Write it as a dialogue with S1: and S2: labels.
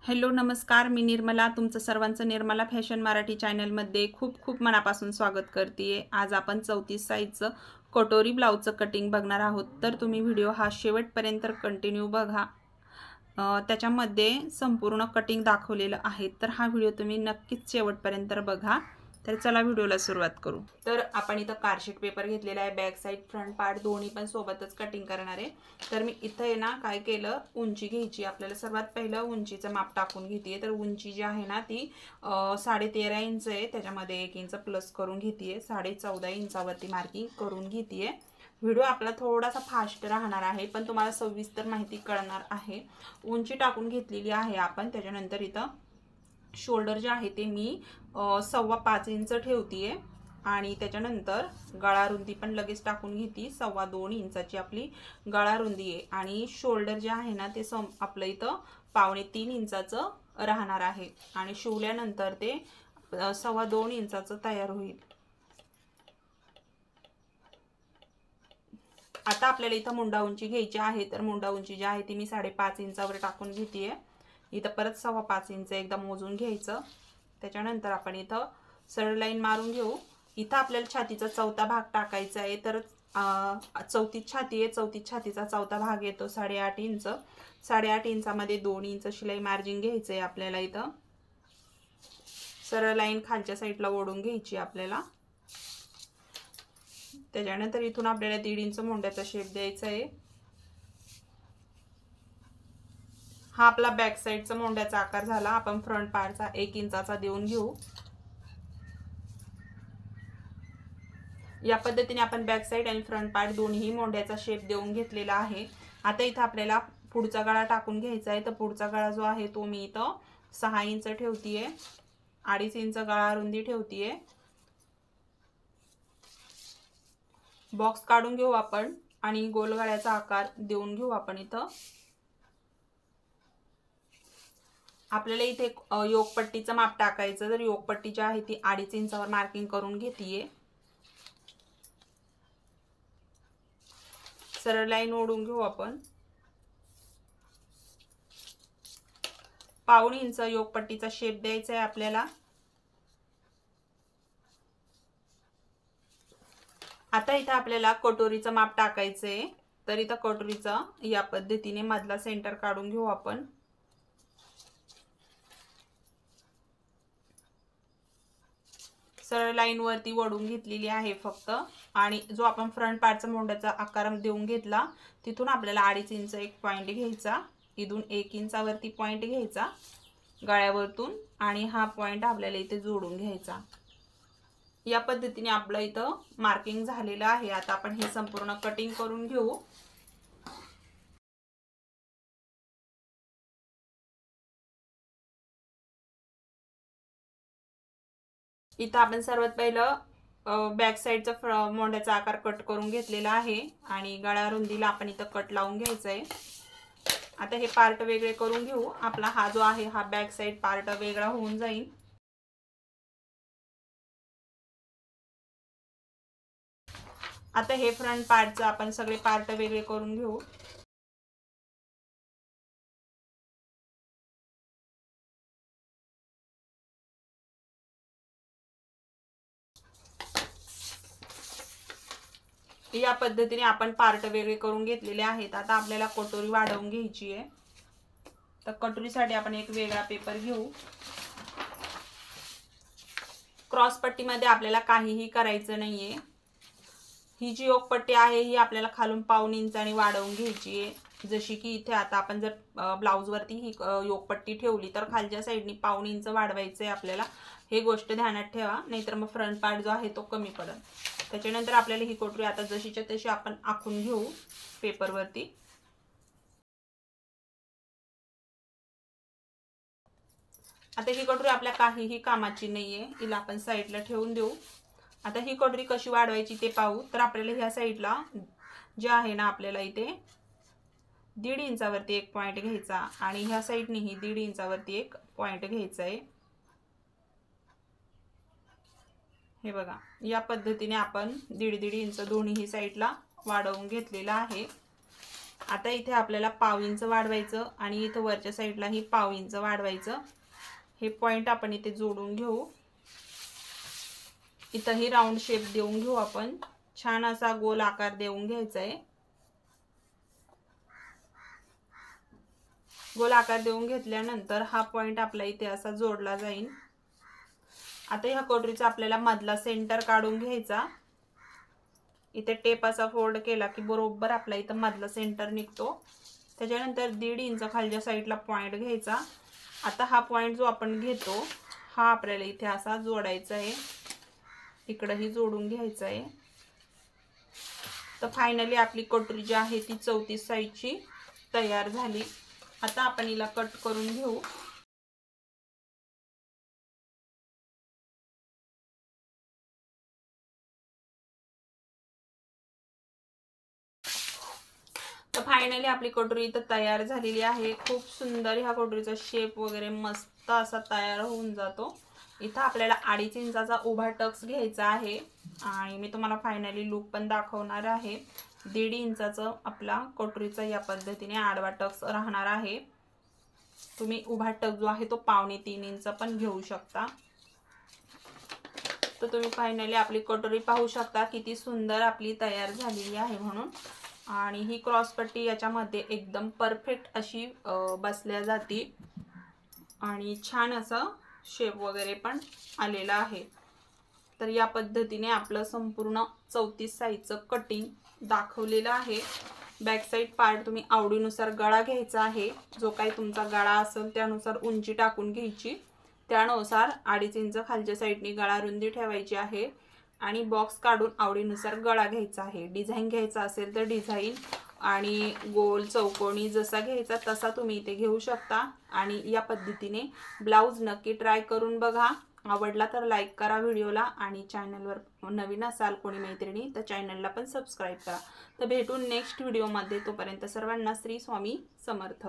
S1: Hello नमस्कार, मी निर्मला तुमचं सर्वांचं निर्मला फॅशन मराठी चॅनलमध्ये खूप खूप मनापासून स्वागत करते। आज आपण 34 साईजचं कटोरी ब्लाउजचं कटिंग बघणार आहोत, तर तुम्ही व्हिडिओ हा शेवटपर्यंत कंटिन्यू बघा। त्याच्यामध्ये संपूर्ण कटिंग दाखवलेलं आहे, तर हा व्हिडिओ तुम्ही नक्कीच शेवटपर्यंत बघा। तर चला व्हिडिओला सुरुवात करू। तर आपण इथं कार्डशीट पेपर घेतलेला आहे, बॅक साइड फ्रंट पार्ट दोन्ही पण सोबतच कटिंग करणार आहे। तर मी इथं आहे ना काय केलं, उंची घ्यायची आपल्याला। सर्वात पहिलं उंचीचं माप टाकून घेते। तर उंची जी आहे ना ती 13.5 इंच आहे, त्याच्यामध्ये 1 इंच प्लस करून घेते। 14.5 इंचावरती मार्किंग करून घेते। व्हिडिओ आपला थोडासा फास्ट राहणार आहे, पण तुम्हाला सविस्तर माहिती कळणार आहे। उंची टाकून घेतलेली आहे आपण। त्याच्यानंतर इथं शोल्डर जे आहे ते मी 5.25 इंच ठेवतीये आणि त्याच्यानंतर गळा रुंदी पण लगेच टाकून घेते। 2.25 इंचाची आपली गळा रुंदी आहे आणि शोल्डर जे आहे ना ते आपलं इथं 2.25 इंचाचं राहणार आहे आणि शिवल्यानंतर ते 2.25 इंचाचं तयार होईल। आता आपल्याला इथं मुंडा उंची घ्यायची आहे, तर मुंडा उंची जी आहे ती मी 5.5 इंचावर टाकून घेते। इथं परत 5.25 इंच एकदा मोजून घ्यायचं। त्याच्यानंतर आपण इथं सरळ लाईन मारून घेऊ। इथं आपल्याला छातीचा चौथा भाग टाकायचा आहे, तर चौथीच छाती आहे, चौथीच छातीचा चौथा भाग येतो 8.5 इंच। 8.5 इंचामध्ये 2 इंच शिलाई मार्जिन घ्यायचं आहे आपल्याला। इथं सरळ लाईन खालच्या साईडला ओढून घ्यायची आपल्याला। त्याच्यानंतर इथून आपल्याला 1.5 इंच मोंड्याचा शेप द्यायचा आहे। हा आपला बॅक साइडचा मोंड्याचा आकार झाला। आपण फ्रंट पार्टचा 1 इंचाचा देऊन घेऊ। या पद्धतीने आपण बॅक साइड आणि फ्रंट पार्ट दोन्ही मोंड्याचा शेप देऊन घेतलेला आहे। आता इथं आपल्याला पुढचा गळा टाकून घ्यायचा आहे। तर पुढचा गळा जो आहे तो मी इथं 6 इंच ठेवतीये, 2.5 इंच गळा रुंदी ठेवतीये। बॉक्स काढून घेऊ आपण आणि गोल गळ्याचा आकार देऊन घेऊ आपण इथं। आपल्याला इथे योगपट्टीचं माप टाकायचं, तर योगपट्टी जी आहे ती 2.5 इंचावर मार्किंग करून घेतीये। सरळ लाईन ओढून घेऊ आपण। 1.25 इंच योगपट्टीचा शेप द्यायचा आहे आपल्याला। आता इथं आपल्याला कटोरीचं माप टाकायचं आहे, तर इथं कटोरीचा या पद्धतीने मधला सेंटर काढून घेऊ आपण। सरळ लाईन वरती वळून घेतलेली आहे फक्त, आणि जो आपण फ्रंट पार्टचा मोंड्याचा आकार देऊन घेतला तिथून आपल्याला 2.5 इंच एक पॉइंट घ्यायचा। इथून 1 इंचावरती पॉइंट घ्यायचा गळ्यावरतून आणि हा पॉइंट आपल्याला इथे जोडून घ्यायचा। या पद्धतीने आपलं इथं मार्किंग झालेलं आहे। आता आपण हे संपूर्ण कटिंग करून घेऊ। इथं आपण सर्वात पहिलं बॅक साइडचा मोंड्याचा आकार कट करून घेतलेला आहे आणि गळा रुंदीला आपण इथं कट लावून घ्यायचं आहे। आता हे पार्ट वेगळे करून घेऊ। आपला हा जो आहे हा बॅक साइड पार्ट वेगळा होऊन जाईल। आता हे फ्रंट पार्टचं आपण सगळे पार्ट वेगळे करून घेऊ। या पद्धतीने आपण पार्ट वेगळे करून घेतलेले आहेत। आता आपल्याला कटोरी वाढवून घ्यायची आहे, तर कटोरीसाठी आपण एक वेगळा पेपर घेऊ। क्रॉस पट्टीमध्ये आपल्याला काहीही करायचं नाहीये। ही जी योगपट्टी आहे ही आपल्याला खालून 1.25 इंचाने वाढवून घ्यायची आहे। जशी की इथे आता आपण जर ब्लाउज वरती ही योगपट्टी ठेवली तर खालच्या साइडनी 1.25 इंच वाढवायचे आपल्याला। हे गोष्ट ध्यानात ठेवा, नाहीतर मग फ्रंट पार्ट जो आहे तो कमी पडेल। त्याच्यानंतर आपल्याला ही कटोरी आता जशीच्या तशी आपण आखून घेऊ पेपर वरती। आता ही कटोरी आपल्या काहीही कामाची नाहीये, हिला आपण साइडला ठेवून देऊ। आता ही कटोरी कशी वाढवायची ते पाहू। तर आपल्याला ह्या साइडला जे आहे ना आपल्याला इथे 1.5 इंचावरती एक पॉइंट घ्यायचा आणि ह्या साइडनेही 1.5 इंचावरती एक पॉइंट घ्यायचा आहे। हे बघा, या पद्धतीने आपण 1.5 इंच दोन्ही साइडला वाढवून घेतलेला आहे। आता इथे आपल्याला पाव इंच वाढवायचं आणि इथं वरच्या साईडलाही पाव इंच वाढवायचं। हे पॉइंट आपण इथे जोडून घेऊ। इथंही राऊंड शेप देऊन घेऊ आपण। छान असा गोल आकार देऊन घ्यायचा आहे। गोल आकार देऊन घेतल्यानंतर हा पॉइंट आपला इथे असा जोडला जाईल। आता ह्या कटोरीचा आपल्याला मधला सेंटर काढून घ्यायचा। इथे टेप असा फोल्ड केला की बरोबर आपला इथे मधला सेंटर निघतो। त्याच्यानंतर 1.5 इंच खालच्या साईडला पॉइंट घ्यायचा। आता हा पॉइंट जो आपण घेतो हा आपल्याला इथे असा जोडायचा आहे। इकडेही जोडून घ्यायचा आहे। तर फायनली आपली कटोरी जी आहे ती 34 साईजची तयार झाली। आता आपण हिला कट करून घेऊ। तर फायनली आपली कटोरी इथं तयार झालेली आहे। खूप सुंदर ह्या कटोरीचा शेप वगैरे मस्त असा तयार होऊन जातो। इथं आपल्याला 2.5 इंचाचा उभा टक्स घ्यायचा आहे आणि मी तुम्हाला फायनली लुक पण दाखवणार आहे। 1.5 इंचाचा आपला कटोरीचा या पद्धतीने आडवा टक्स राहणार आहे। तुम्ही उभा टक्स जो आहे तो 2.25 इंच पण घेऊ शकता। तर तुम्ही फायनली आपली कटोरी पाहू शकता किती सुंदर आपली तयार झालेली आहे म्हणून। आणि ही क्रॉस पट्टी याच्यामध्ये एकदम परफेक्ट अशी बसल्या जाते आणि छान असा शेप वगैरे पण आलेला आहे। तर या पद्धतीने आपलं संपूर्ण 34 साईजचं कटिंग दाखवलेलं आहे। बॅक साइड पार्ट तुम्ही आवडीनुसार गळा घ्यायचा आहे। जो काही तुमचा गळा असेल त्यानुसार उंची टाकून घ्यायची। त्यानुसार 2.5 इंच खालच्या साईडनी गळा रुंदी ठेवायची आहे आणि बॉक्स काढून आवडीनुसार गळा घ्यायचा आहे। डिझाइन घ्यायचा असेल तर डिझाइन आणि गोल चौकोनी जसा घ्यायचा तसा तुम्ही इथे घेऊ शकता। आणि या पद्धतीने ब्लाउज नक्की ट्राय करून बघा। आवडला तर लाईक करा व्हिडिओला आणि चॅनलवर नवीन असाल कोणी मैत्रिणी तर चॅनलला पण सबस्क्राइब करा। तर भेटून नेक्स्ट व्हिडिओमध्ये। तोपर्यंत सर्वांना श्री स्वामी समर्थ।